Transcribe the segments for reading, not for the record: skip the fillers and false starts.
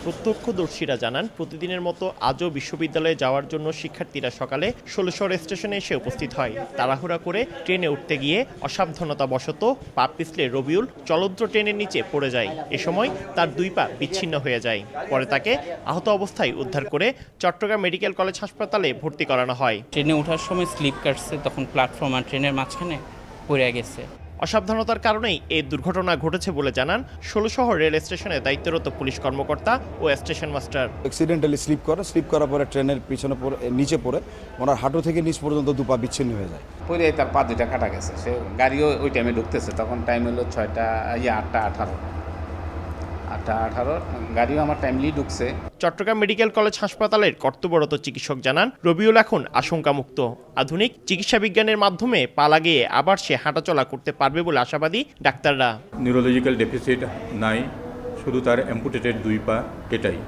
প্রত্যক্ষদর্শীরা জানান, প্রতিদিনের মতো আজও বিশ্ববিদ্যালয়ে যাওয়ার জন্য শিক্ষার্থীরা সকালে ১৬০০ স্টেশনে এসে উপস্থিত হয়। তাড়াহুড়া করে ট্রেনে উঠতে গিয়ে অসাবধানতাবশত পা পিছলে রবিউল চলন্ত ট্রেনের নিচে পড়ে যায়। এ সময় তার দুই পা বিচ্ছিন্ন হয়ে যায়। পরে তাকে আহত অবস্থায় উদ্ধার করে চট্টগ্রাম মেডিকেল কলেজ হাসপাতালে ভর্তি করানো হয়। ট্রেনে ওঠার সময় স্লিপ কাটছে, তখন প্ল্যাটফর্ম আর ট্রেনের মাঝখানে পড়ে গেছে। অসাবধানতার কারণেই এই দুর্ঘটনা ঘটেছে বলে জানান ষোলশহর রেল স্টেশনে দায়িত্বরত পুলিশ কর্মকর্তা ও স্টেশন মাস্টার। অ্যাক্সিডেন্টালি স্লিপ করার পরে ট্রেনের পিছনে নিচে পড়ে ওনার হাঁটু থেকে নিচ পর্যন্ত দুপা বিচ্ছিন্ন হয়ে যায়। পরে তার পা দুটা কাটা গেছে। সে গাড়িও ওই টাইমে ঢুকতেছে, তখন টাইম হলো 8:18 গাড়িও আমার টাইমলি ঢুকছে। চট্টগ্রাম মেডিকেল কলেজ হাসপাতালের কর্তব্যরত চিকিৎসক জানান, রবিউল এখন আশঙ্কামুক্ত। আধুনিক চিকিৎসা বিজ্ঞানের মাধ্যমে পা লাগিয়ে আবার সে হাঁটাচলা করতে পারবে বলে আশাবাদী ডাক্তাররা। নিউরোলজিক্যাল ডেফিসিট নাই, শুধু তার অ্যাম্পুটেটেড দুই পা, এটাই।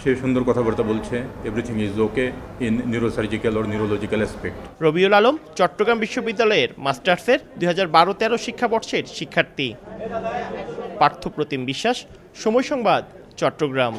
সে সুন্দর কথাবার্তা বলছে, everything is okay in neurosurgical or neurological aspect. Rabiul Alam Chittagong বিশ্ববিদ্যালয়ের মাস্টার্সের 2012-13 শিক্ষাবর্ষের শিক্ষার্থী। পার্থপ্রতিম বিশ্বাস, সময় সংবাদ, চট্টগ্রাম।